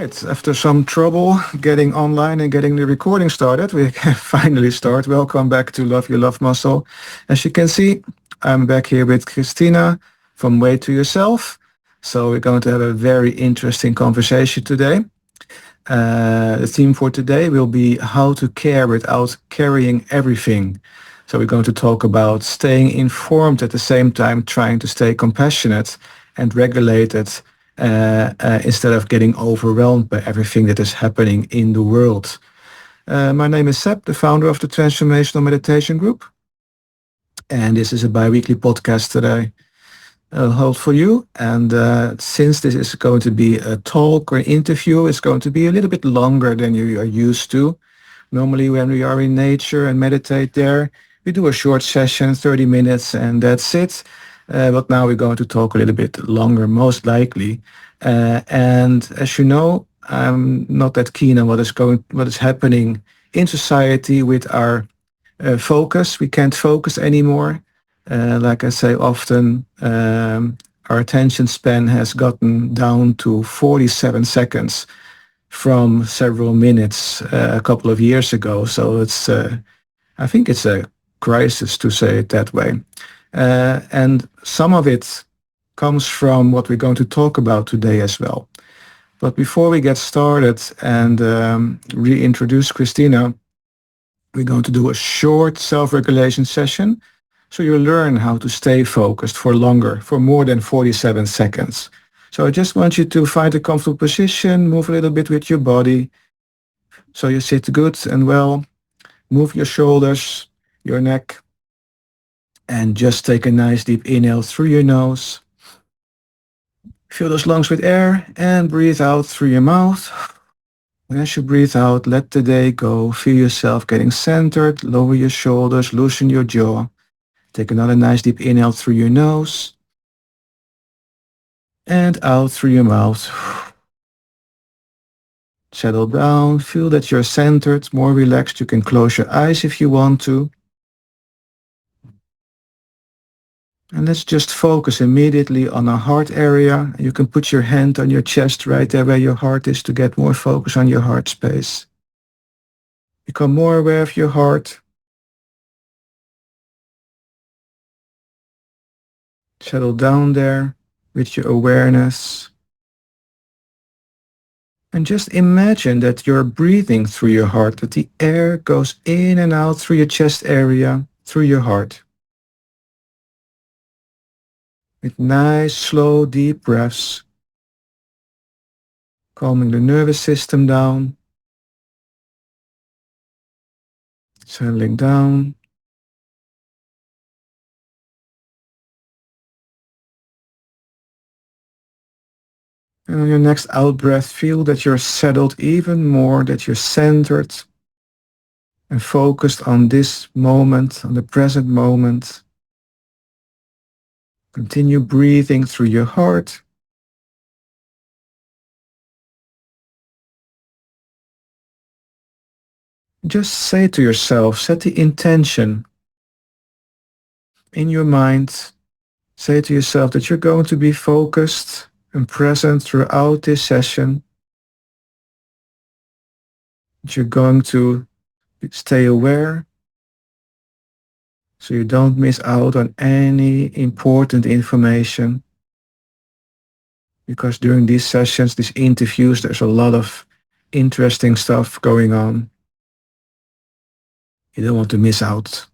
right, after some trouble getting online and getting the recording started, we can finally start. Welcome back to Love Your Love Muscle. As you can see, I'm back here with Christina from Way to Yourself. So we're going to have a very interesting conversation today. The theme for today will be how to care without carrying everything. So we're going to talk about staying informed at the same time, trying to stay compassionate and regulated instead of getting overwhelmed by everything that is happening in the world. My name is Seb, the founder of the Transformational Meditation Group. And this is a bi-weekly podcast that I hold for you. And since this is going to be a talk or an interview, it's going to be a little bit longer than you are used to. Normally when we are in nature and meditate there, we do a short session, 30 minutes, and that's it. But now we're going to talk a little bit longer, most likely. And as you know, I'm not that keen on what is happening in society with our focus. We can't focus anymore. Like I say often, our attention span has gotten down to 47 seconds from several minutes a couple of years ago. So I think it's a crisis, to say it that way. And some of it comes from what we're going to talk about today as well. But before we get started and reintroduce Christina, we're going to do a short self-regulation session so you learn how to stay focused for longer, for more than 47 seconds. So I just want you to find a comfortable position, move a little bit with your body. So you sit good and well, move your shoulders, your neck, and just take a nice deep inhale through your nose. Fill those lungs with air and breathe out through your mouth. And as you breathe out, let the day go. Feel yourself getting centered, lower your shoulders, loosen your jaw. Take another nice deep inhale through your nose and out through your mouth. Settle down, feel that you're centered, more relaxed. You can close your eyes if you want to. And let's just focus immediately on our heart area. You can put your hand on your chest right there where your heart is to get more focus on your heart space. Become more aware of your heart. Settle down there with your awareness. And just imagine that you're breathing through your heart, that the air goes in and out through your chest area, through your heart. With nice, slow, deep breaths, calming the nervous system down, settling down. And on your next out-breath, feel that you're settled even more, that you're centered and focused on this moment, on the present moment. Continue breathing through your heart. Just say to yourself, set the intention in your mind. Say to yourself that you're going to be focused and present throughout this session. That you're going to stay aware so you don't miss out on any important information. Because during these sessions, these interviews, there's a lot of interesting stuff going on. You don't want to miss out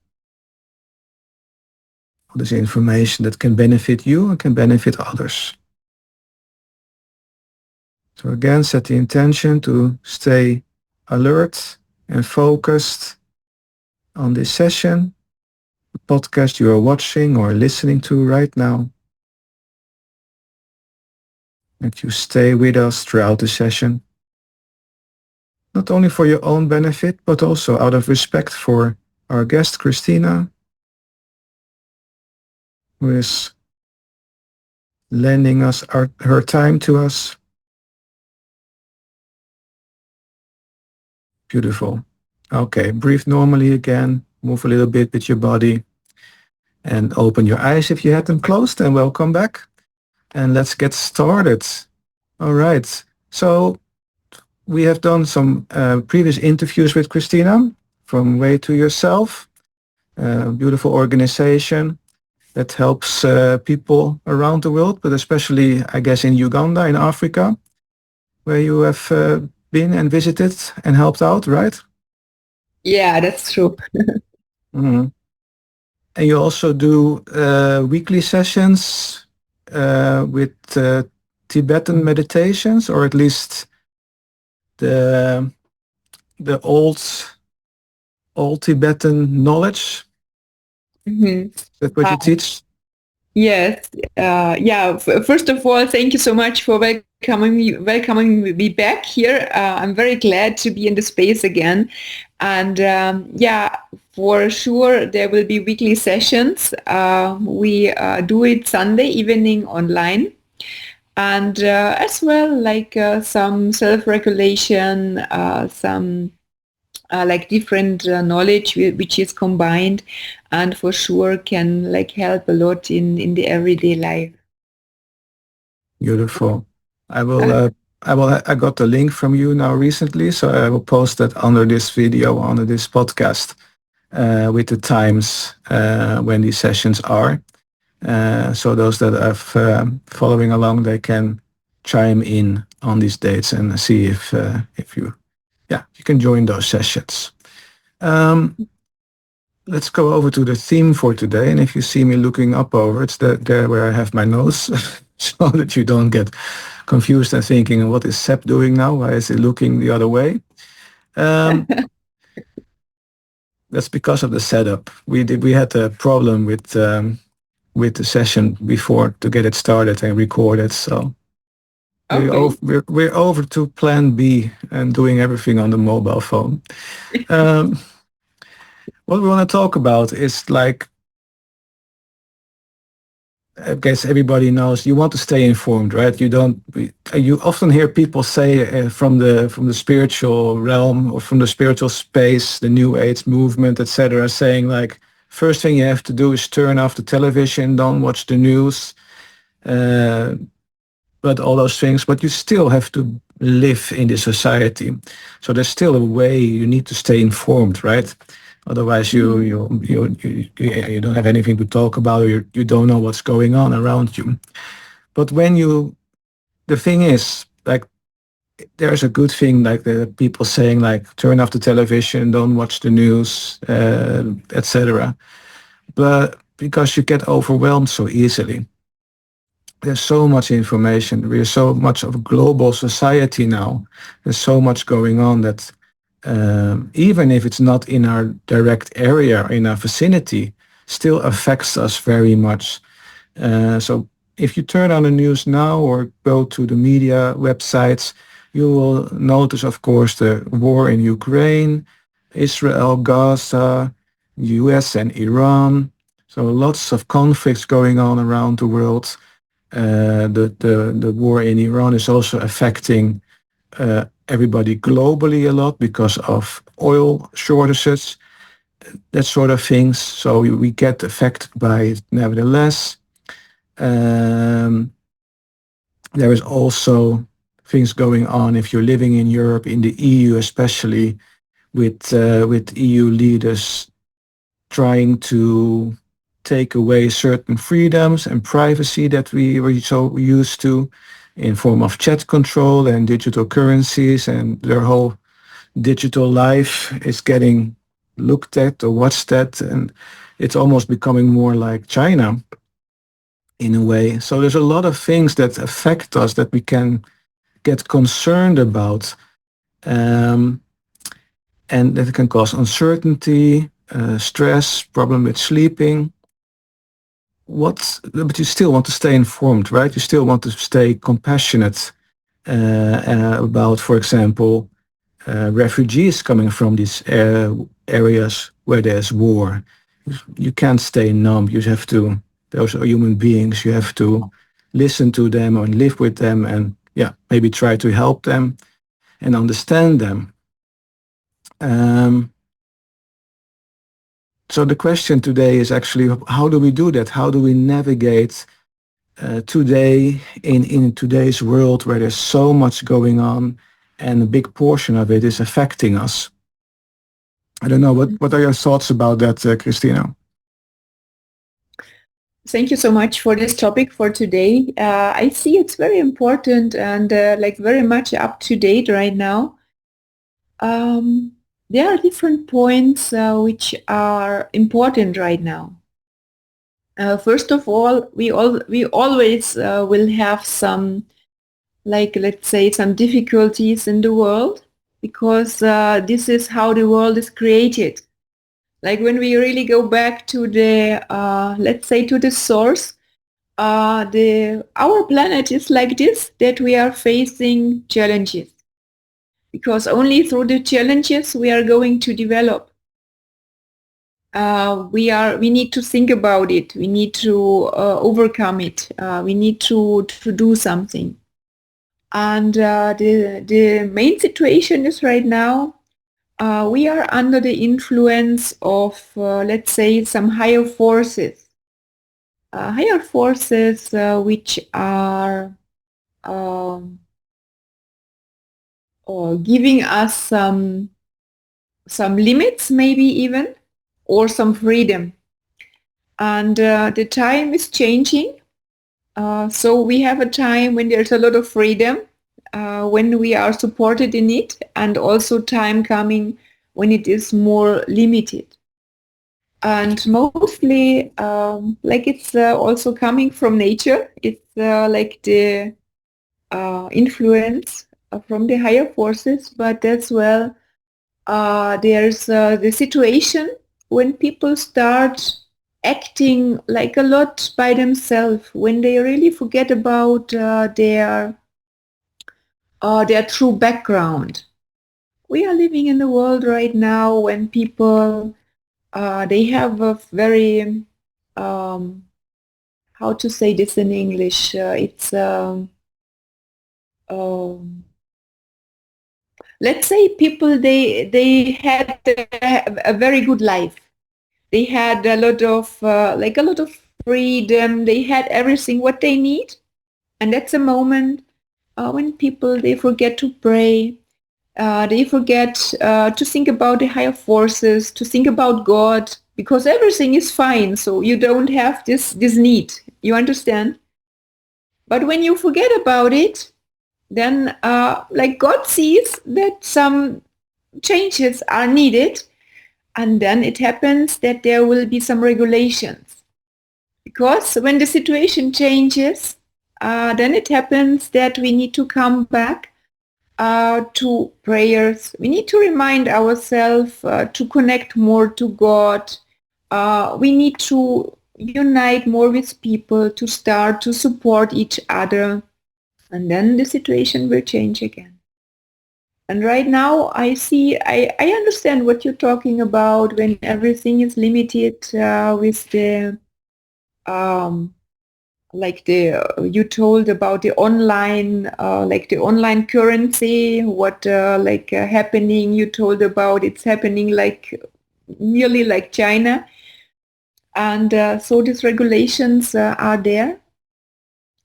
on this information that can benefit you and can benefit others. So again, set the intention to stay alert and focused on this session, the podcast you are watching or listening to right now. That you stay with us throughout the session, not only for your own benefit, but also out of respect for our guest, Christina, who is lending us her time to us. Beautiful. Okay, breathe normally again. Move a little bit with your body and open your eyes if you had them closed, and welcome back. And let's get started. All right. So we have done some previous interviews with Christina from Way to Yourself, a beautiful organization that helps people around the world, but especially, I guess, in Uganda, in Africa, where you have been and visited and helped out, right? Yeah, that's true. Mhm. And you also do weekly sessions with Tibetan meditations, or at least the the old Tibetan knowledge. Mhm. That's what you teach. Yes. Yeah. First of all, thank you so much for welcoming me back here. I'm very glad to be in the space again. And yeah, for sure, there will be weekly sessions. We do it Sunday evening online. And as well, like some self-regulation, some like different knowledge which is combined, and for sure can like help a lot in the everyday life. Beautiful. I will. uh, I got the link from you now recently, so I will post that under this video, under this podcast, with the times when these sessions are. So those that are following along, they can chime in on these dates and see if you, yeah, you can join those sessions. Um, let's go over to the theme for today. And if you see me looking up over, it's there where I have my nose, so that you don't get confused and thinking, what is Seb doing now? Why is he looking the other way? Um, that's because of the setup. We had a problem with the session before to get it started and recorded. So okay. we're over to plan B and doing everything on the mobile phone. Um, what we want to talk about is like, I guess everybody knows you want to stay informed, right? You don't. You often hear people say from the spiritual realm or from the spiritual space, the New Age movement, etc., saying like, first thing you have to do is turn off the television, don't watch the news, uh, but all those things. But you still have to live in this society, so there's still a way you need to stay informed, right? Otherwise, Mhm. you don't have anything to talk about. Or you don't know what's going on around you. But when you, the thing is, like, there's a good thing, like the people saying, like, turn off the television, don't watch the news, etc. But because you get overwhelmed so easily, there's so much information. We're so much of a global society now. There's so much going on that even if it's not in our direct area, in our vicinity, still affects us very much. So if you turn on the news now or go to the media websites, you will notice, of course, the war in Ukraine, Israel, Gaza, US and Iran. So lots of conflicts going on around the world. The war in Iran is also affecting everybody globally a lot because of oil shortages, that sort of things. So we get affected by it nevertheless. Um, there is also things going on if you're living in Europe, in the EU especially, with EU leaders trying to take away certain freedoms and privacy that we were so used to in form of chat control and digital currencies, and their whole digital life is getting looked at or watched at, and it's almost becoming more like China in a way. So there's a lot of things that affect us that we can get concerned about, um, and that can cause uncertainty, stress, problem with sleeping. But you still want to stay informed, right? You still want to stay compassionate about, for example, refugees coming from these areas where there's war. You can't stay numb. You have to, those are human beings. You have to listen to them and live with them and, yeah, maybe try to help them and understand them. Um, so the question today is actually, how do we do that? How do we navigate today in today's world where there's so much going on and a big portion of it is affecting us. I don't know, what are your thoughts about that, Christina? Thank you so much for this topic for today. I see it's very important and like very much up to date right now. Um, there are different points which are important right now. First of all, we always will have some, like, let's say, some difficulties in the world, because this is how the world is created. Like when we really go back to the, let's say, to the source, the our planet is like this, that we are facing challenges, because only through the challenges we are going to develop. We need to think about it. We need to overcome it. We need to do something. And the main situation is right now, we are under the influence of, let's say, some higher forces which are um, giving us some limits, maybe even, or some freedom. And the time is changing. So we have a time when there's a lot of freedom, when we are supported in it, and also time coming when it is more limited. And mostly, like it's also coming from nature. It's like the influence from the higher forces, but as well, there's the situation when people start acting like a lot by themselves, when they really forget about their true background. We are living in a world right now when people they have a very how to say this in English? It's um, let's say people they had a very good life. They had a lot of like a lot of freedom. They had everything what they need, and that's a moment when people they forget to pray. They forget to think about the higher forces, to think about God, because everything is fine. So you don't have this need. You understand? But when you forget about it, then like God sees that some changes are needed, and then it happens that there will be some regulations. Because when the situation changes, then it happens that we need to come back to prayers. We need to remind ourselves to connect more to God. We need to unite more with people, to start to support each other, and then the situation will change again. And right now I understand what you're talking about when everything is limited with the um, like the you told about the online like the online currency, what like happening. You told about it's happening like nearly like China, and so these regulations are there,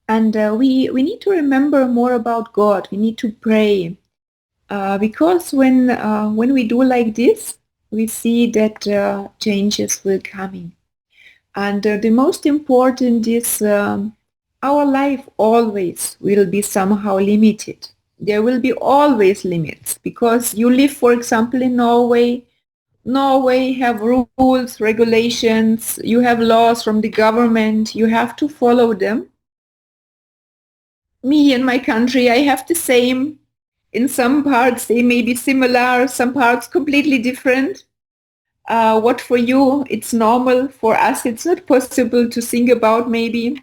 and we need to remember more about God. We need to pray, because when we do like this, we see that changes will coming. And the most important is our life always will be somehow limited. There will be always limits, because you live, for example, in Norway. Norway have rules, regulations, you have laws from the government, you have to follow them. Me in my country, I have the same. In some parts they may be similar, some parts completely different. What for you it's normal, for us it's not possible to think about maybe.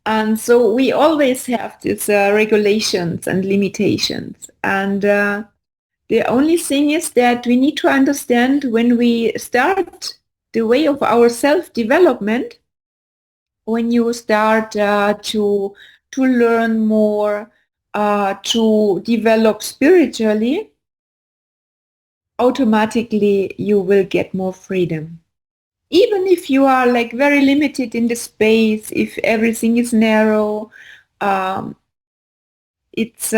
And so we always have these regulations and limitations. And the only thing is that we need to understand, when we start the way of our self-development, when you start to learn more, to develop spiritually, automatically you will get more freedom. Even if you are like very limited in the space, if everything is narrow, it's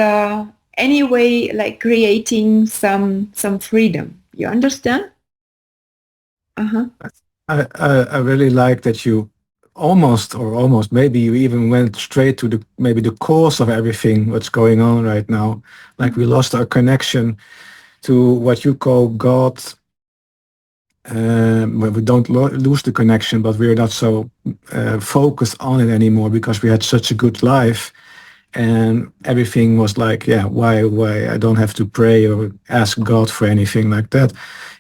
anyway, like creating some freedom. You understand? Uh-huh. I really like that you almost maybe you even went straight to the maybe the cause of everything what's going on right now. Like we lost our connection to what you call God. Well, we don't lose the connection, but we're not so focused on it anymore because we had such a good life, and everything was like, yeah, why I don't have to pray or ask God for anything like that.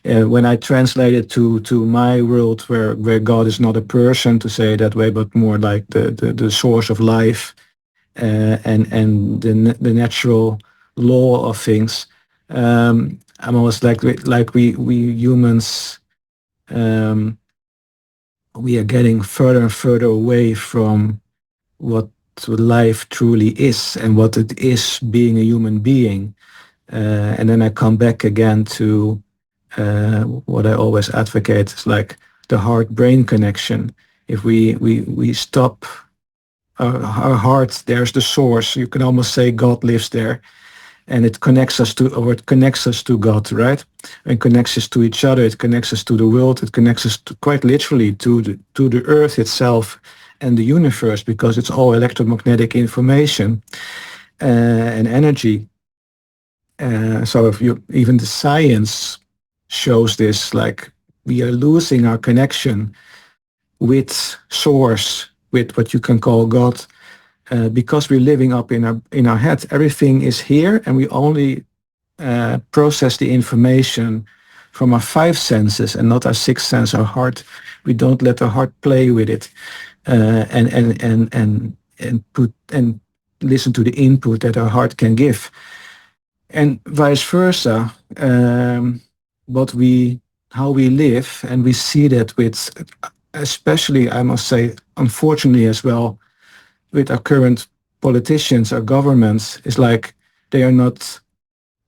When I translate it to my world, where God is not a person to say it that way, but more like the source of life, and the natural law of things. I'm always like we humans, um, we are getting further and further away from what life truly is and what it is being a human being. And then I come back again to what I always advocate is like the heart-brain connection. If we stop our heart, there's the source. You can almost say God lives there, and it connects us to, or it connects us to God, right? And connects us to each other. It connects us to the world. It connects us to, quite literally to the earth itself and the universe, because it's all electromagnetic information and energy. So if you even the science shows this, like we are losing our connection with source, with what you can call God, because we're living up in our head. Everything is here, and we only process the information from our five senses and not our sixth sense, our heart. We don't let our heart play with it, and put and listen to the input that our heart can give, and vice versa. What we how we live, and we see that with, especially I must say, unfortunately as well, with our current politicians, our governments, is like they are not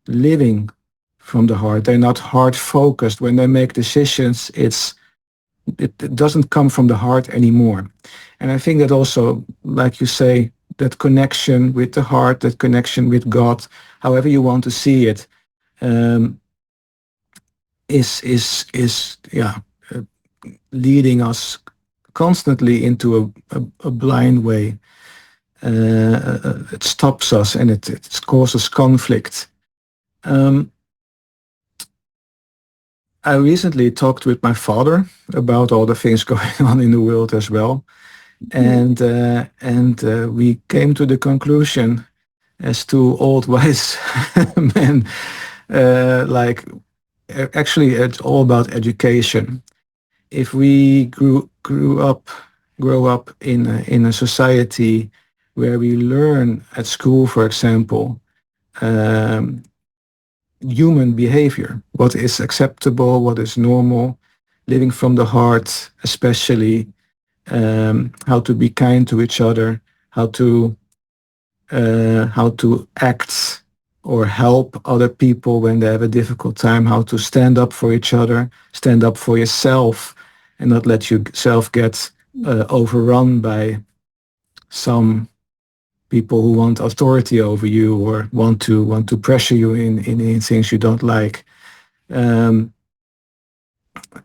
living from the heart. They're not heart focused. When they make decisions, it doesn't come from the heart anymore. And I think that also, like you say, that connection with the heart, that connection with God, however you want to see it, um, is yeah, uh, leading us constantly into a blind way. It stops us, and it causes conflict. Um, I recently talked with my father about all the things going on in the world as well, and we came to the conclusion, as two old wise men, like actually it's all about education. If we grow up in a society where we learn at school, for example, um, human behavior, what is acceptable, what is normal, living from the heart, especially, how to be kind to each other, how to act or help other people when they have a difficult time, how to stand up for each other, stand up for yourself, and not let yourself get overrun by some people who want authority over you or want to pressure you in things you don't like. Um,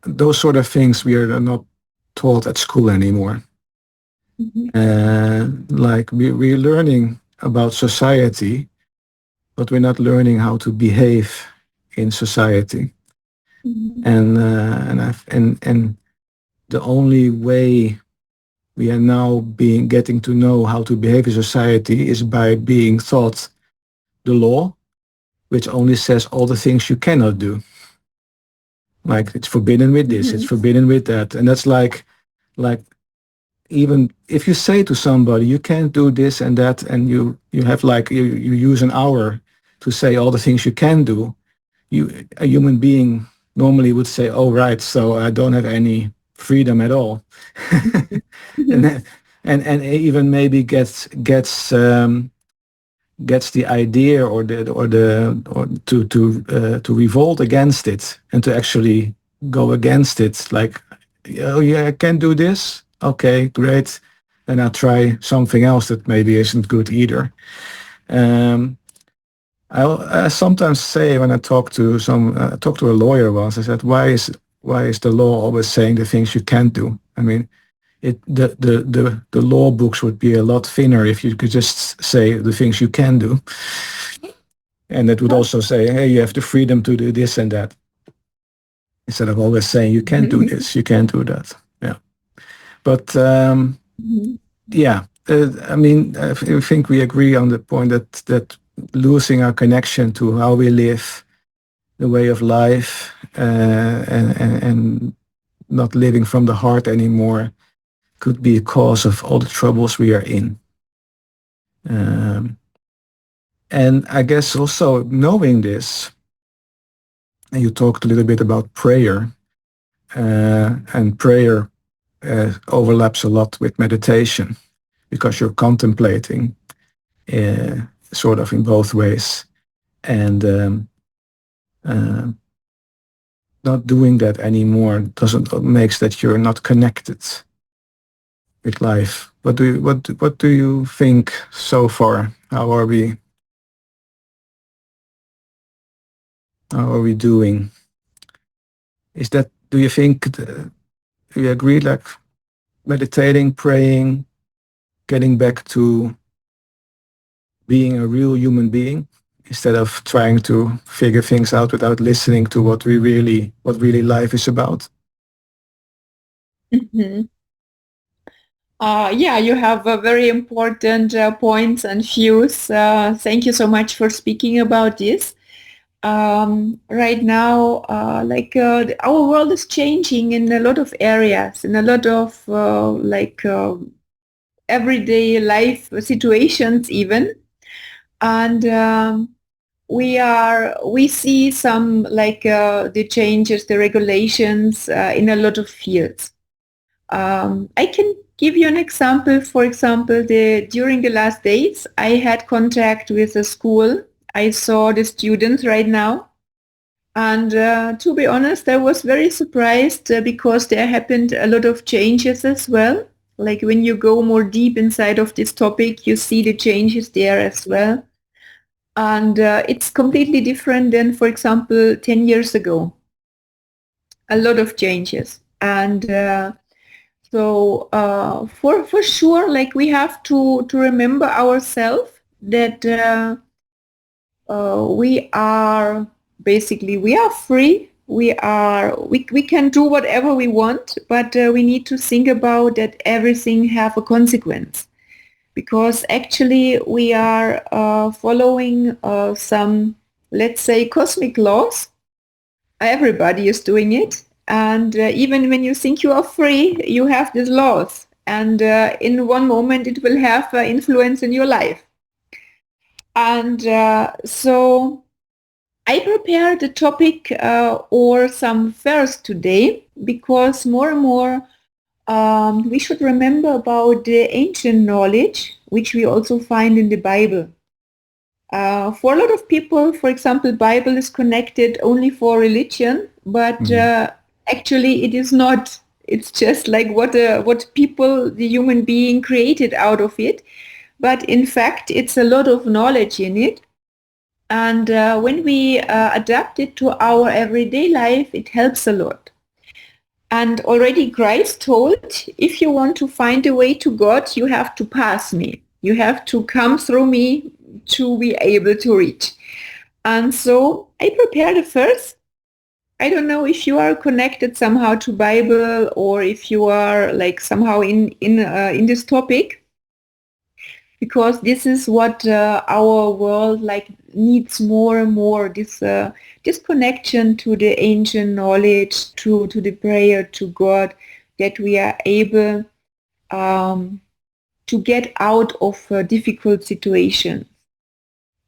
those sort of things we are not taught at school anymore. Like we're learning about society, but we're not learning how to behave in society. And the only way we are now being getting to know how to behave in society is by being taught the law, which only says all the things you cannot do. Like it's forbidden with this, it's forbidden with that, and that's like even if you say to somebody you can't do this and that, and you have like you use an hour to say all the things you can do, you a human being normally would say, oh right, so I don't have any freedom at all. and then- and even maybe gets the idea or to revolt against it and to actually go against it, like, oh yeah, I can do this, okay, great, then I'll try something else that maybe isn't good either. um, I sometimes say when I talk to a lawyer once, I said, why is the law always saying the things you can't do? I mean, the law books would be a lot thinner if you could just say the things you can do, and it would also say, hey, you have the freedom to do this and that, instead of always saying you can't do this, you can't do that. Yeah, but yeah, I mean, I think we agree on the point that losing our connection to how we live, the way of life, and not living from the heart anymore could be a cause of all the troubles we are in. Um, and I guess also knowing this, and you talked a little bit about prayer, and prayer overlaps a lot with meditation because you're contemplating sort of in both ways. And uh, not doing that anymore doesn't makes that you're not connected with life. What do you think so far? How are we doing? Is that, do you think, do you agree, like meditating, praying, getting back to being a real human being instead of trying to figure things out without listening to what really life is about? Mhm. Yeah, you have very important points and views. Thank you so much for speaking about this. Right now, our world is changing in a lot of areas, in a lot of everyday life situations even, and we see some the changes, the regulations in a lot of fields. I can give you an example. For example, during the last days, I had contact with a school. I saw the students right now. And to be honest, I was very surprised because there happened a lot of changes as well. Like when you go more deep inside of this topic, you see the changes there as well. And it's completely different than, for example, 10 years ago. A lot of changes. And for sure, like we have to remember ourselves that we are free. We can do whatever we want, but we need to think about that everything have a consequence, because actually we are following some, let's say, cosmic laws. Everybody is doing it, and even when you think you are free, you have these laws, and in one moment it will have influence in your life. And so I prepared a topic or some verse today because more and more we should remember about the ancient knowledge which we also find in the Bible. For a lot of people, for example, Bible is connected only for religion, but actually it is not. It's just like what people, the human being, created out of it. But in fact, it's a lot of knowledge in it. And when we adapt it to our everyday life, it helps a lot. And already Christ told, if you want to find a way to God, you have to pass me. You have to come through me to be able to reach. And so I prepared a verse. I don't know if you are connected somehow to Bible or if you are like somehow in this topic, because this is what our world like needs more and more, this connection to the ancient knowledge, to the prayer to God, that we are able to get out of difficult situations.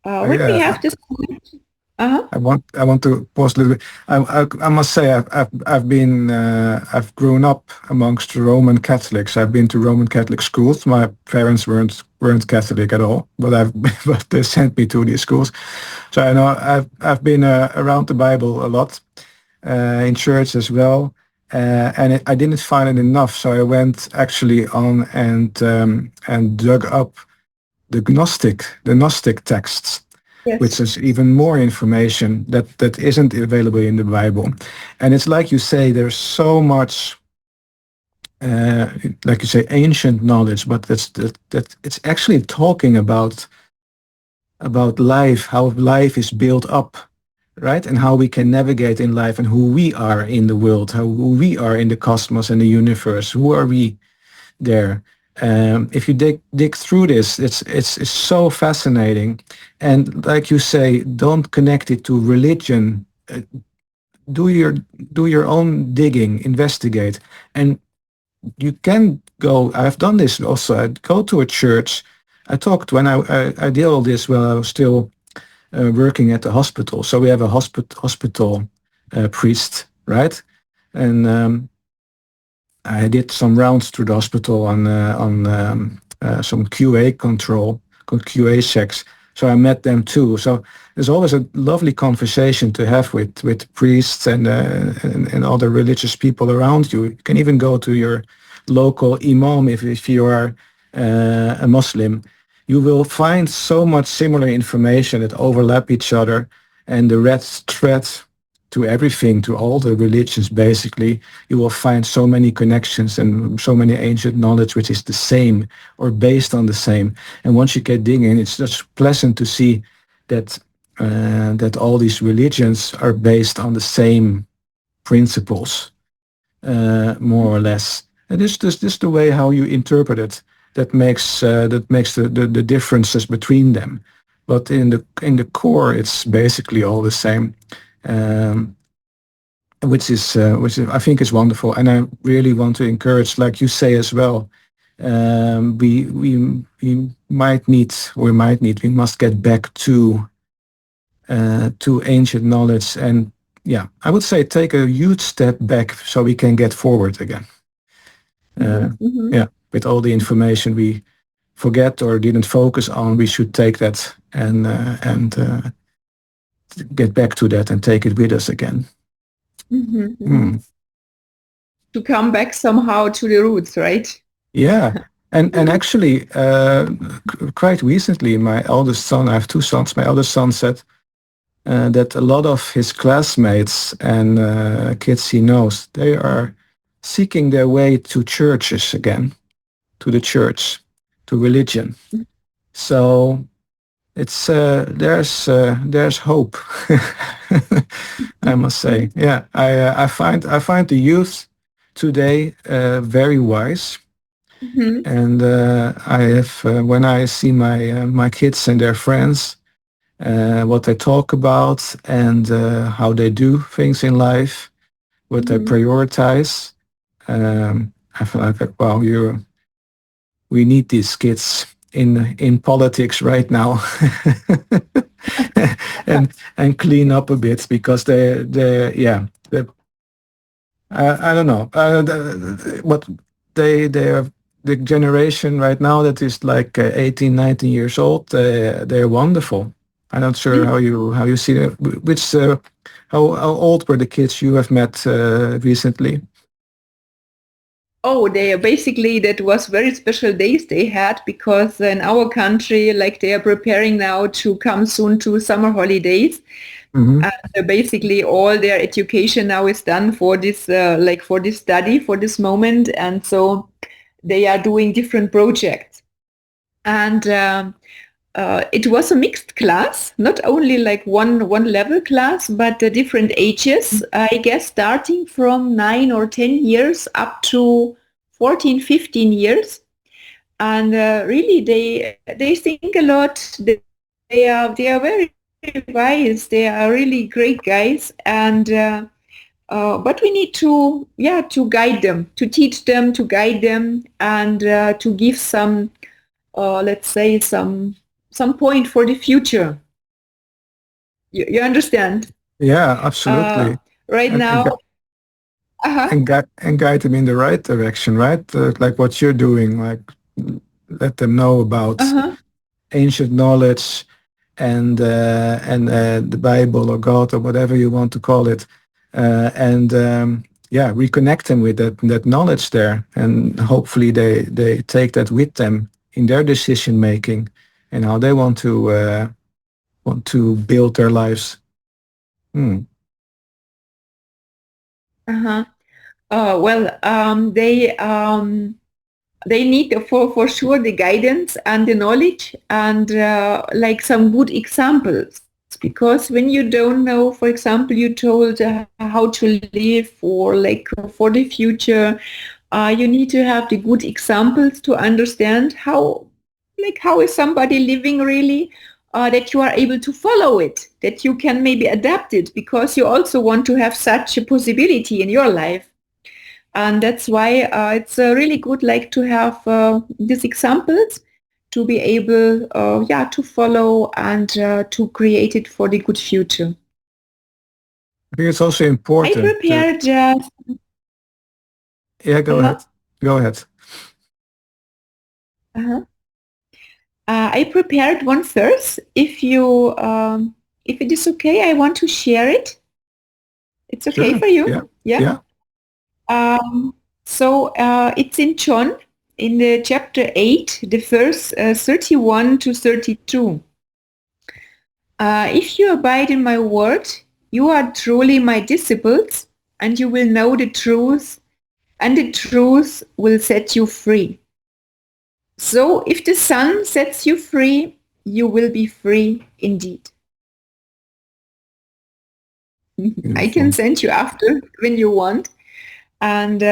When we Yeah, have this, uh-huh. I want to pause a little bit. I must say I've grown up amongst Roman Catholics. I've been to Roman Catholic schools. My parents weren't Catholic at all, but but they sent me to these schools. So I know I've been around the Bible a lot, in church as well, and I didn't find it enough. So I went actually on and dug up the Gnostic texts. which Yes. is even more information that isn't available in the Bible. And it's like you say, there's so much, uh, like you say, ancient knowledge, but that it's actually talking about life, how life is built up, right? And how we can navigate in life and who we are in the world, who we are in the cosmos and the universe. Who are we there? If you dig through this, it's so fascinating. And like you say, don't connect it to religion. Do your do your own digging, investigate, and you can go. I've done this also. I go to a church. I talked when I did all this while I was still working at the hospital. So we have a hospital priest, right? And I did some rounds through the hospital on some QA control, QA checks. So I met them too. So there's always a lovely conversation to have with priests and other religious people around you. You can even go to your local imam if you are a Muslim. You will find so much similar information that overlap each other, and the red thread to everything, to all the religions, basically, you will find so many connections and so many ancient knowledge which is the same or based on the same. And once you get digging, it's just pleasant to see that that all these religions are based on the same principles, more or less. And this the way how you interpret it that makes the differences between them. But in the core, it's basically all the same. Um, which is, I think is wonderful, and I really want to encourage, like you say as well. We we must get back to ancient knowledge, and yeah, I would say take a huge step back so we can get forward again. Uh, Mhm, mhm, yeah, with all the information we forget or didn't focus on, we should take that and get back to that and take it with us again. mhm, mhm. Hmm. To come back somehow to the roots, right? Yeah, and actually, quite recently, my eldest son, I have two sons. My eldest son said that a lot of his classmates and kids he knows, they are seeking their way to churches again, to the church, to religion. So it's there's hope. I must say, yeah. I find the youth today very wise. Mhm, And I have when I see my kids and their friends, what they talk about and how they do things in life, what they mhm. prioritize. I feel like, wow, we need these kids in politics right now, and clean up a bit because they yeah they, I don't know. What they are the generation right now that is like 18, 19 years old. They're wonderful. I'm not sure how you see it. Which how old were the kids you have met recently? Oh, they basically that was very special days they had because in our country, like they are preparing now to come soon to summer holidays. Hmm. And basically all their education now is done for this, like for this study, for this moment. And so they are doing different projects. And it was a mixed class, not only like one level class, but different ages. I guess starting from 9 or 10 years up to 14, 15 years. And really, they think a lot. They are very wise. They are really great guys, and but we need to to guide them, to teach them, to guide them, and to give some let's say some point for the future. You understand? Yeah, Uh, absolutely. right And now, uh-huh, and guide them in the right direction, right? Like what you're doing, like let them know about uh-huh. ancient knowledge and the Bible or God or whatever you want to call it, and yeah, reconnect them with that knowledge there, and hopefully they take that with them in their decision making and how they want want to build their lives? Hmm. Uh-huh. Well, they need for sure the guidance and the knowledge and like some good examples, because when you don't know, for example, you told how to live or like for the future, you need to have the good examples to understand how is somebody living really, that you are able to follow it, that you can maybe adapt it, because you also want to have such a possibility in your life. And that's why it's really good like to have these examples to be able to follow and to create it for the good future. I think it's also I important to, prepared yeah, go uh-huh, ahead. Go ahead. uh-huh. I prepared one verse. If it is okay, I want to share it. It's okay Sure. for you. Yeah. Yeah. Yeah. um, it's in John, in the chapter 8, the verse 31 to 32. If you abide in my word, you are truly my disciples, and you will know the truth, and the truth will set you free. So if the Son sets you free, you will be free indeed. I can Beautiful. send you after when you want. And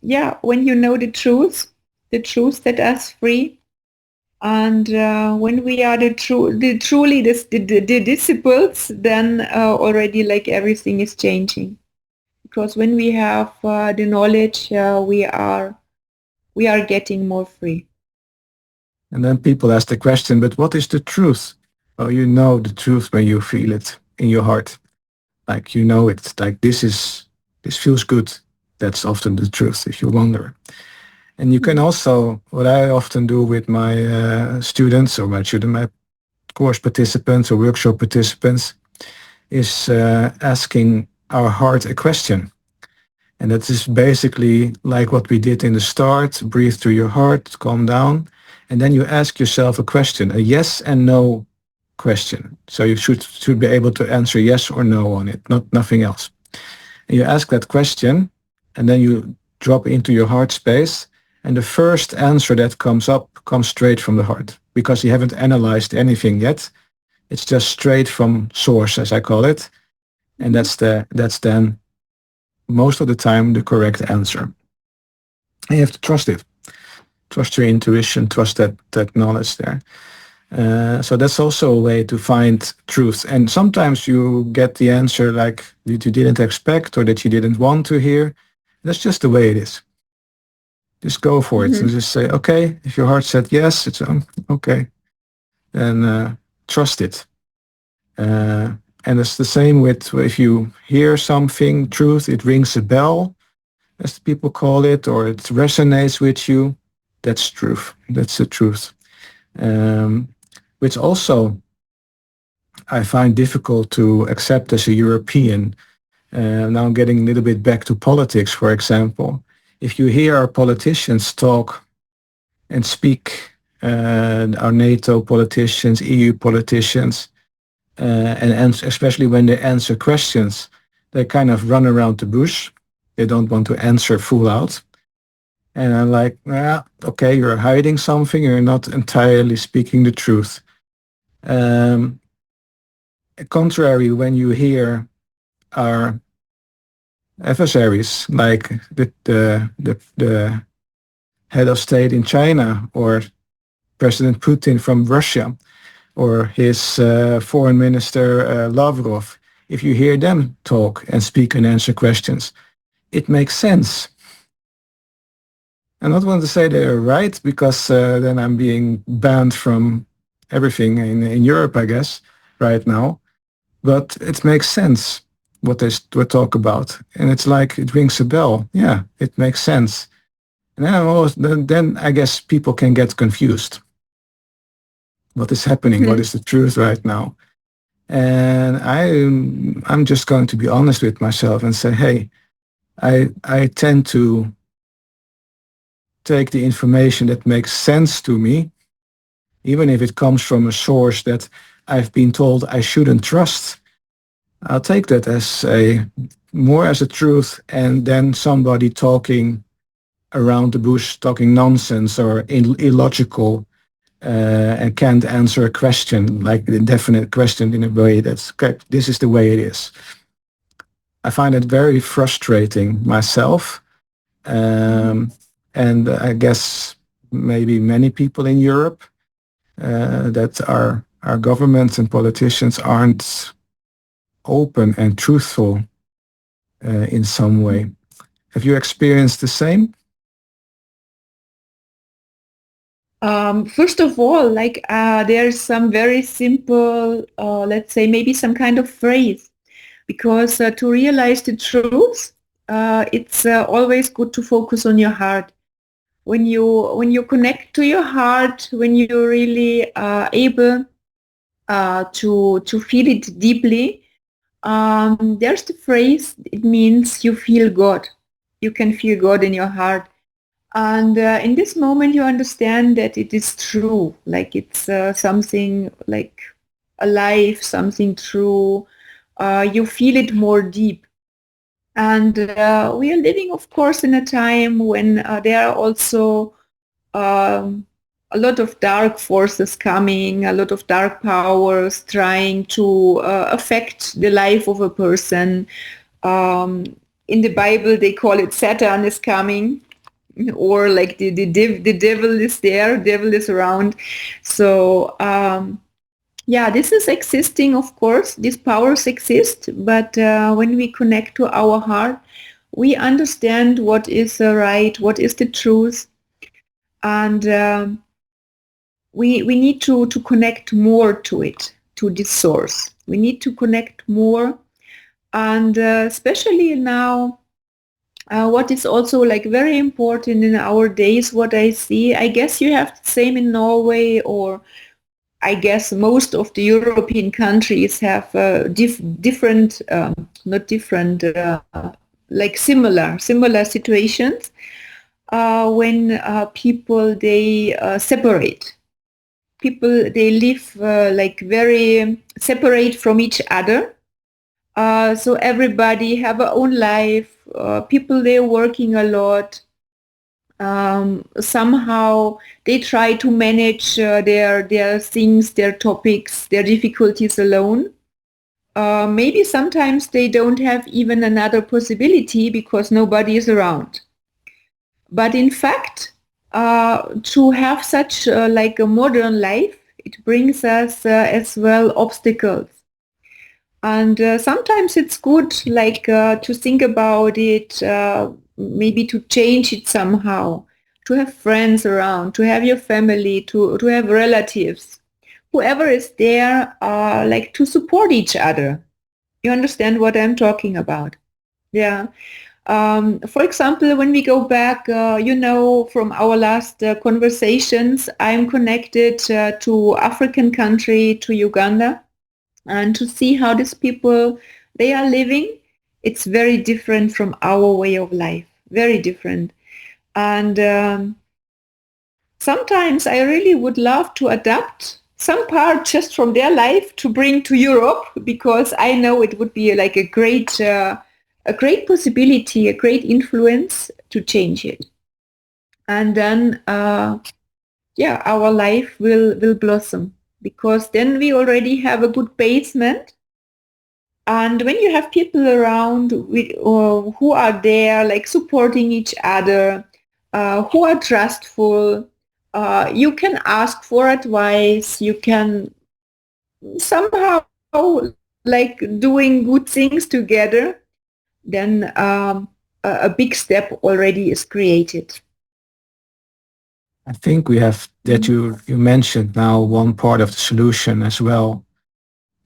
yeah, when you know the truth set us free. And when we are truly the disciples, then already like everything is changing. Because when we have the knowledge, we are getting more free. And then people ask the question, but what is the truth? Well, you know the truth when you feel it in your heart. Like you know it. Like this feels good. That's often the truth if you wonder. And you can Mhm. also, what I often do with my students or my course participants or workshop participants is asking our heart a question. And that is basically like what we did in the start. Breathe through your heart, calm down. And then you ask yourself a question, a yes and no question. So you should be able to answer yes or no on it, not nothing else. And you ask that question, and then you drop into your heart space. And the first answer that comes up comes straight from the heart because you haven't analyzed anything yet. It's just straight from source, as I call it. And Mhm. that's then most of the time the correct answer. And you have to trust it. Trust your intuition, trust that knowledge there. So that's also a way to find truth. And sometimes you get the answer like that you didn't expect or that you didn't want to hear. That's just the way it is. Just go for it and Mhm. just say, okay, if your heart said yes, it's okay. And trust it. Uh, and it's the same with if you hear something, truth, it rings a bell, as people call it, or it resonates with you. That's truth. That's the truth. Um, which also I find difficult to accept as a European. Now I'm getting a little bit back to politics, for example. If you hear our politicians talk and speak, our NATO politicians, EU politicians, and especially when they answer questions, they kind of run around the bush. They don't want to answer full out. And I'm like, okay, you're hiding something. You're not entirely speaking the truth. Um, Contrary, when you hear our adversaries, like the head of state in China or President Putin from Russia or his foreign minister Lavrov, if you hear them talk and speak and answer questions, it makes sense. I don't want to say they're right because then I'm being banned from everything in Europe, I guess, right now. But it makes sense what they talk about, and it's like it rings a bell. Yeah, it makes sense. And then I guess people can get confused. What is happening? What Mhm. is the truth right now? And I'm just going to be honest with myself and say, hey, I tend to take the information that makes sense to me, even if it comes from a source that I've been told I shouldn't trust, I'll take that as a more as a truth, and then somebody talking around the bush, talking nonsense or illogical, and can't answer a question, like a definite question in a way that's okay, this is the way it is. I find it very frustrating myself, um, and I guess maybe many people in Europe, that our governments and politicians aren't open and truthful in some way. Have you experienced the same? First of all, like there's some very simple, let's say maybe some kind of phrase, because to realize the truth, it's always good to focus on your heart. When you connect to your heart, when you're really able to feel it deeply, there's the phrase. It means you feel God. You can feel God in your heart. And in this moment, you understand that it is true, like it's something like alive, something true. You feel it more deep. And we are living, of course, in a time when there are also um, a lot of dark forces coming, a lot of dark powers trying to affect the life of a person. Um, in the Bible, they call it Satan is coming, or like the devil is there, devil is around. So yeah, this is existing, of course, these powers exist, but when we connect to our heart, we understand what is right, what is the truth, and we need to connect more to it, to this source. We need to connect more, and especially now, what is also like very important in our days, what I see, I guess you have the same in Norway, or I guess most of the European countries have different, not different, like similar situations when people they separate. People they live like very separate from each other. So everybody have their own life. People they're working a lot. Somehow they try to manage their things, their topics, their difficulties alone. Maybe sometimes they don't have even another possibility because nobody is around. But in fact, to have such like a modern life, it brings us as well obstacles. And sometimes it's good like to think about it, maybe to change it somehow, to have friends around, to have your family, to have relatives, whoever is there, like to support each other. You understand what I'm talking about? Yeah. For example, when we go back, from our last conversations, I'm connected to African country, to Uganda, and to see how these people they are living. It's very different from our way of life, very different. And sometimes I really would love to adapt some part just from their life to bring to Europe, because I know it would be like a great possibility, a great influence to change it. And then yeah, our life will blossom, because then we already have a good basement. And when you have people around who are there, like supporting each other, who are trustful, you can ask for advice. You can somehow like doing good things together. Then a big step already is created. I think we have that Mhm. you mentioned now one part of the solution as well.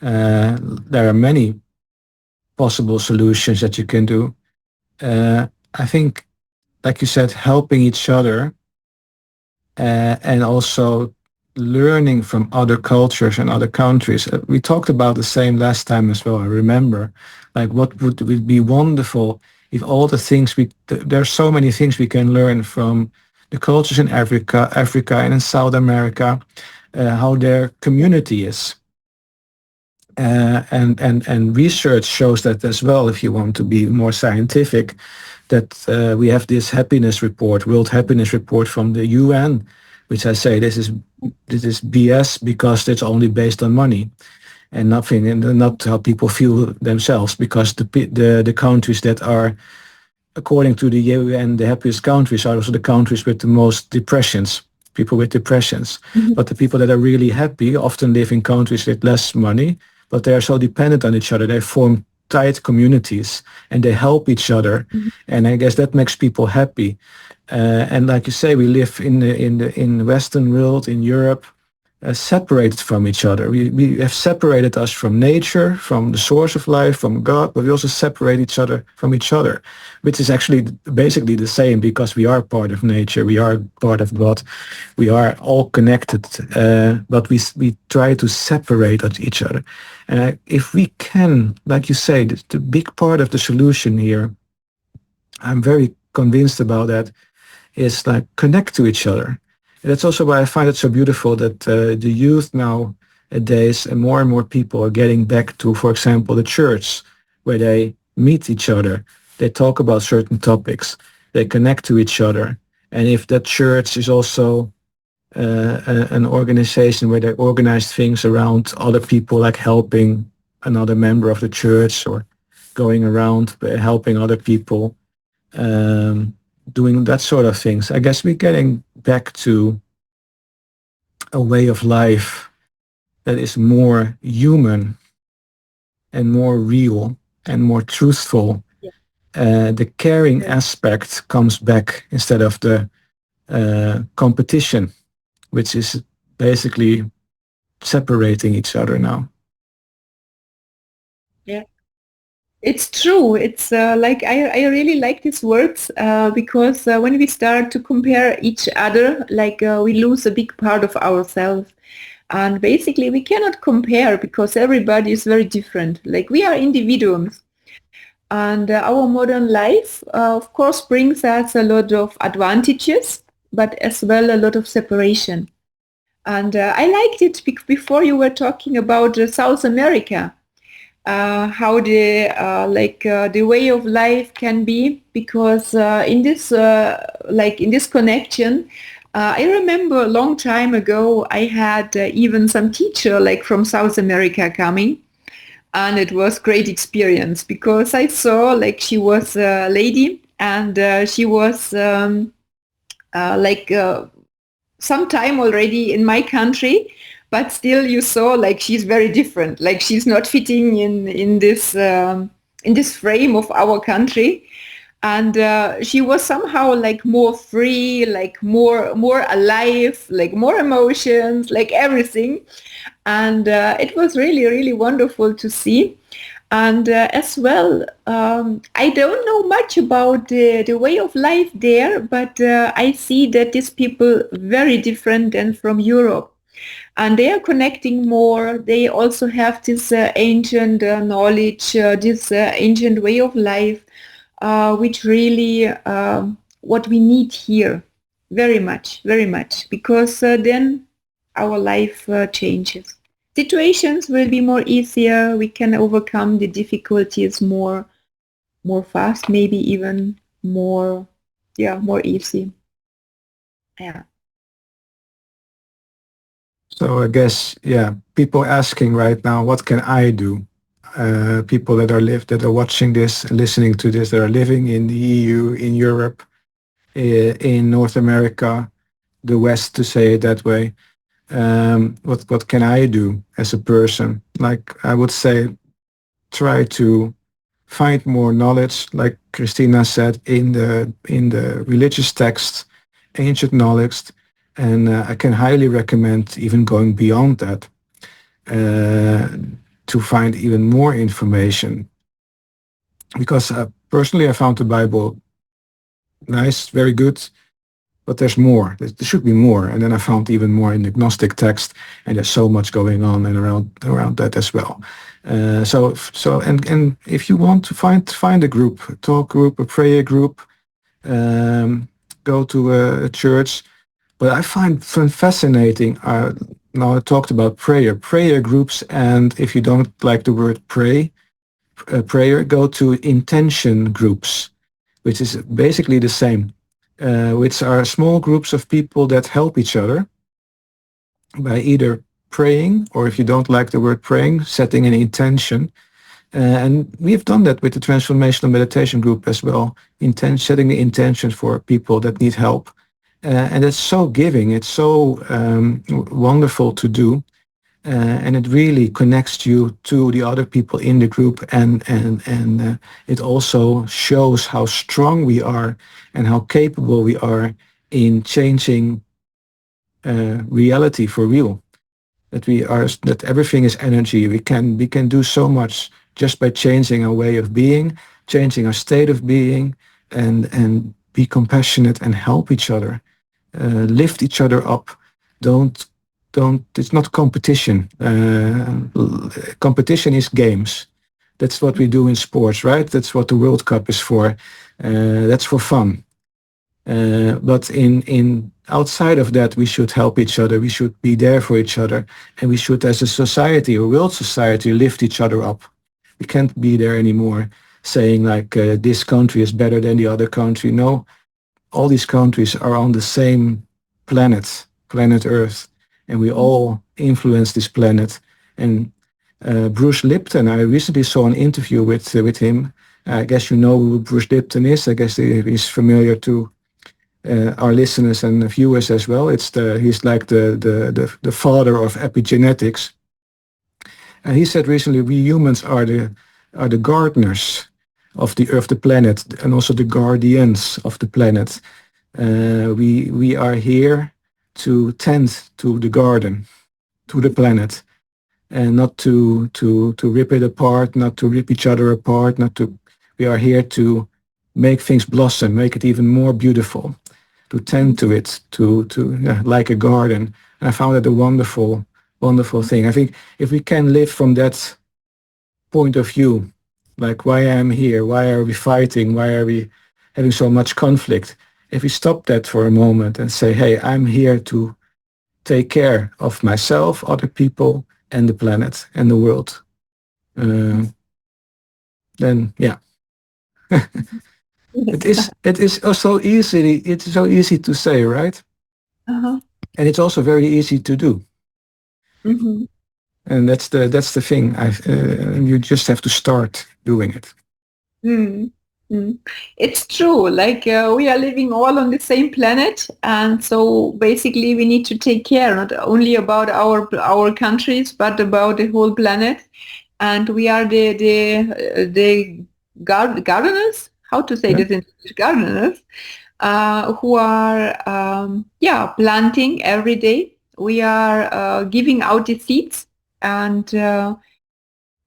There are many possible solutions that you can do. I think, like you said, helping each other, and also learning from other cultures and other countries. We talked about the same last time as well. I remember, like, what would be wonderful if all the things there's so many things we can learn from the cultures in Africa and in South America, how their community is. And research shows that as well. If you want to be more scientific, that we have this happiness report, World Happiness Report from the UN, which I say this is BS because it's only based on money and nothing, and not how people feel themselves. Because the countries that are, according to the UN, the happiest countries are also the countries with the most depressions, people with depressions. Mhm. But the people that are really happy often live in countries with less money, but they are so dependent on each other. They form tight communities and they help each other. Mhm. And I guess that makes people happy. And like you say, we live in the Western world, in Europe, separated from each other. We have separated us from nature, from the source of life, from God, but we also separate each other from each other, which is actually basically the same because we are part of nature, we are part of God, we are all connected, but we try to separate each other. And if we can, like you say, the big part of the solution here, I'm very convinced about that, is like connect to each other. And that's also why I find it so beautiful that the youth nowadays and more people are getting back to, for example, the church, where they meet each other, they talk about certain topics, they connect to each other. And if that church is also an organization where they organize things around other people, like helping another member of the church or going around helping other people, um, doing that sort of things. I guess we're getting back to a way of life that is more human and more real and more truthful. Yeah. The caring Yes. aspect comes back instead of the competition, which is basically separating each other now. Yeah. It's true. It's like I really like these words because when we start to compare each other, like we lose a big part of ourselves. And basically, we cannot compare because everybody is very different. Like we are individuals. And our modern life, of course, brings us a lot of advantages, but as well a lot of separation. And I liked it before you were talking about South America, how the way of life can be, because in this connection, I remember a long time ago I had even some teacher like from South America coming, and it was great experience because I saw like she was a lady and she was like some time already in my country, but still you saw like she's very different, like she's not fitting in this frame of our country. And she was somehow like more free, like more alive, like more emotions, like everything. And it was really really wonderful to see. And as well, I don't know much about the way of life there, but I see that these people very different than from Europe. And they are connecting more. They also have this ancient knowledge, this ancient way of life, which really what we need here very much, because then our life changes. Situations will be more easier. We can overcome the difficulties more fast, maybe even more, yeah, more easy. Yeah. So I guess, yeah, people asking right now, what can I do? People that are watching this, listening to this, that are living in the EU, in Europe, in North America, the West, to say it that way. What can I do as a person? Like I would say, try to find more knowledge, like Christina said, in the religious texts, ancient knowledge, and I can highly recommend even going beyond that, uh, to find even more information. Because personally, I found the Bible nice, very good, but there's more. There should be more. And then I found even more in the Gnostic text, and there's so much going on and around that as well. And if you want to find a group, a talk group, a prayer group, go to a church. But I find fascinating now I talked about prayer groups, and if you don't like the word prayer, go to intention groups, which is basically the same, which are small groups of people that help each other by either praying, or if you don't like the word praying, setting an intention. And we've done that with the transformational meditation group as well, setting the intention for people that need help. And it's so giving, it's so wonderful to do. And it really connects you to the other people in the group, and it also shows how strong we are and how capable we are in changing reality for real. That everything is energy. We can do so much just by changing our way of being, changing our state of being, and be compassionate and help each other, lift each other up. Don't don't. It's not competition. Competition is games. That's what we do in sports, right? That's what the World Cup is for. That's for fun. But in outside of that, we should help each other. We should be there for each other, and we should, as a society, a world society, lift each other up. We can't be there anymore, saying like this country is better than the other country. No, all these countries are on the same planet Earth, and we all influence this planet. And Bruce Lipton, I recently saw an interview with him. I guess you know who Bruce Lipton is. I guess he's familiar to our listeners and viewers as well. He's like the father of epigenetics. And he said recently, we humans are the gardeners of the planet, and also the guardians of the planet. We are here to tend to the garden, to the planet, and not to rip it apart, not to rip each other apart, not to. We are here to make things blossom, make it even more beautiful, to tend to it, like a garden. And I found that a wonderful thing. I think if we can live from that point of view, like why I'm here, why are we fighting, why are we having so much conflict? If we stop that for a moment and say, hey, I'm here to take care of myself, other people, and the planet and the world, then yeah, it is it's so easy to say, right? Uh-huh. And it's also very easy to do. Mhm. And that's the thing. You just have to start doing it. Mm, mm. It's true. Like we are living all on the same planet, and so basically we need to take care not only about our countries, but about the whole planet. And we are the gardeners. How to say Yeah, this in English? Gardeners who are planting every day. We are giving out the seeds and.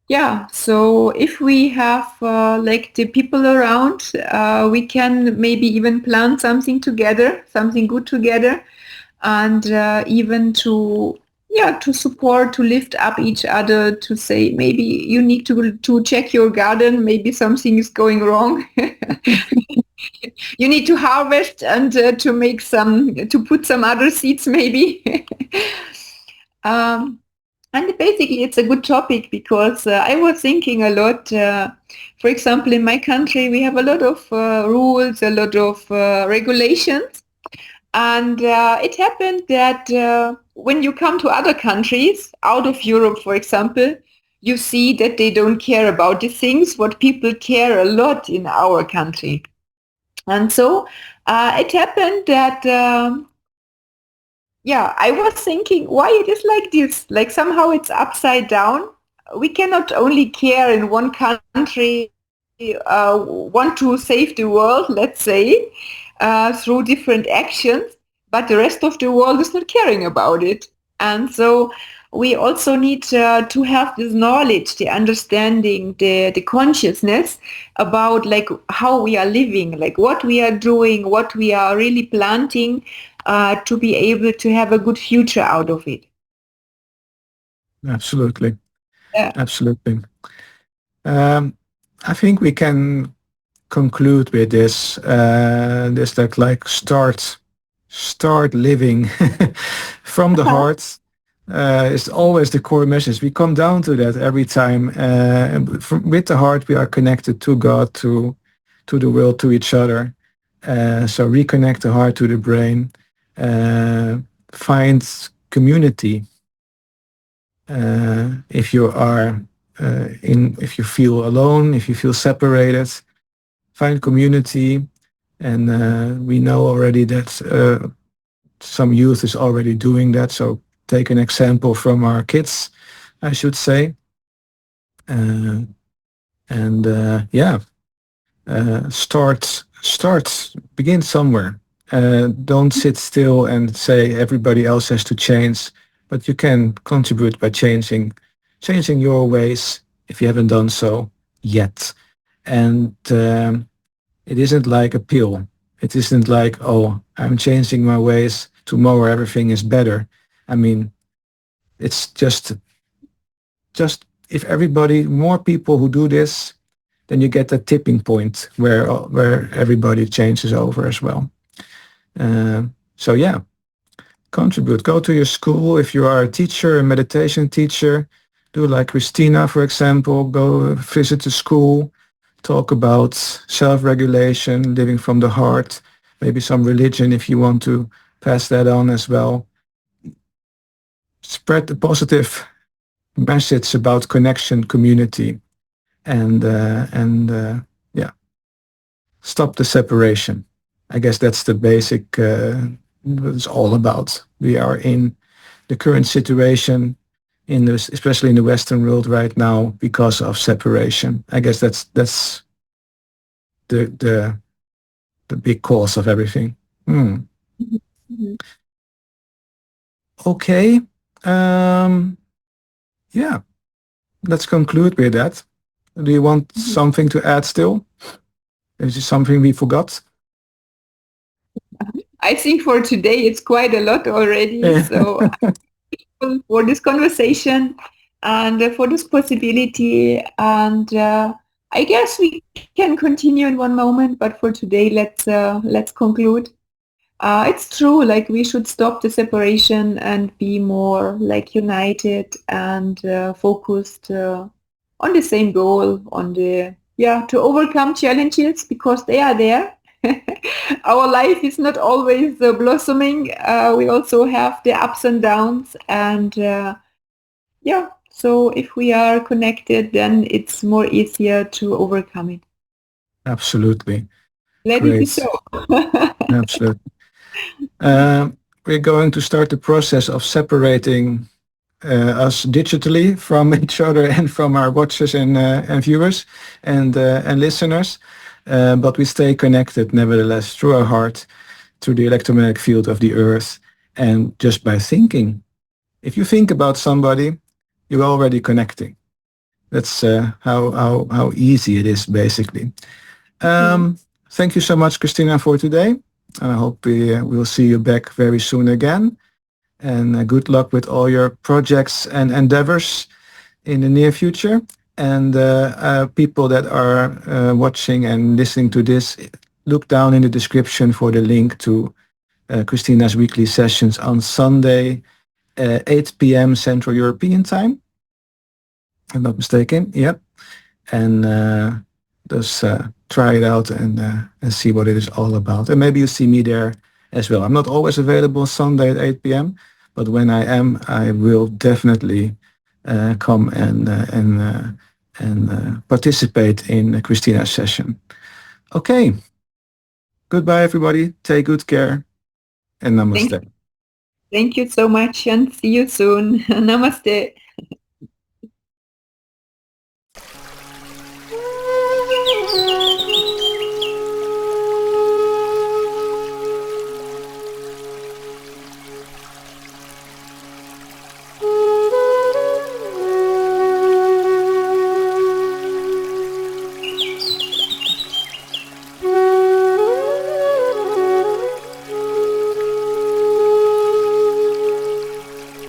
Yeah, so if we have like the people around, we can maybe even plan something together, something good together, and even to support, to lift up each other, to say maybe you need to check your garden, maybe something is going wrong. You need to harvest and to put some other seeds maybe. um, and basically, it's a good topic because I was thinking a lot. For example, in my country, we have a lot of rules, a lot of regulations. And it happened that when you come to other countries, out of Europe, for example, you see that they don't care about these things, what people care a lot in our country. And so it happened that I was thinking why it is like this. Like somehow it's upside down. We cannot only care in one country, want to save the world, let's say, through different actions, but the rest of the world is not caring about it. And so we also need to have this knowledge, the understanding, the consciousness about like how we are living, like what we are doing, what we are really planting to be able to have a good future out of it. absolutely, Yeah. absolutely. Um, I think we can conclude with this. This like start living from the heart, is always the core message. We come down to that every time. With the heart, we are connected to God, to the world, to each other. So reconnect the heart to the brain. Uh, find community. If you are if you feel alone, if you feel separated, find community. And we know already that some youth is already doing that. So take an example from our kids, I should say. Uh, and yeah, begin somewhere. Don't sit still and say everybody else has to change, but you can contribute by changing your ways if you haven't done so yet. And it isn't like a pill. It isn't like, oh, I'm changing my ways. Tomorrow everything is better. I mean, it's just if everybody, more people who do this, then you get that tipping point where everybody changes over as well. So yeah, contribute. Go to your school if you are a teacher, a meditation teacher. Do like Christina, for example. Go visit the school. Talk about self-regulation, living from the heart. Maybe some religion if you want to pass that on as well. Spread the positive message about connection, community, and yeah, stop the separation. I guess that's the basic. What it's all about. We are in the current situation in this, especially in the Western world right now, because of separation. I guess that's the the the big cause of everything. Hmm. Mhm. Mhm. Okay. Um, yeah. Let's conclude with that. Do you want Mhm. something to add still? Is there something we forgot? I think for today it's quite a lot already. Yeah. So for this conversation and for this possibility. And I guess we can continue in one moment, but for today, let's conclude. It's true, like we should stop the separation and be more like united and focused on the same goal, on the, yeah, to overcome challenges because they are there. Our life is not always blossoming. We also have the ups and downs, and yeah, so if we are connected, then it's more easier to overcome it. Absolutely. Let it be so. Great. Absolutely. We're going to start the process of separating us digitally from each other and from our watchers and viewers and listeners. But we stay connected nevertheless through our heart, through the electromagnetic field of the earth, and just by thinking. If you think about somebody, you're already connecting. That's how easy it is, basically. Mhm. Thank you so much, Christina, for today. I hope we'll see you back very soon again. And good luck with all your projects and endeavors in the near future. And people that are watching and listening to this, look down in the description for the link to Christina's weekly sessions on Sunday, 8 p.m. Central European Time. If I'm not mistaken. Yep. And just try it out and see what it is all about. And maybe you see me there as well. I'm not always available Sunday at 8 p.m., but when I am, I will definitely come and participate in Christina's session. Okay. Goodbye, everybody. Take good care and Thank, namaste. thank you so much and see you soon. Namaste.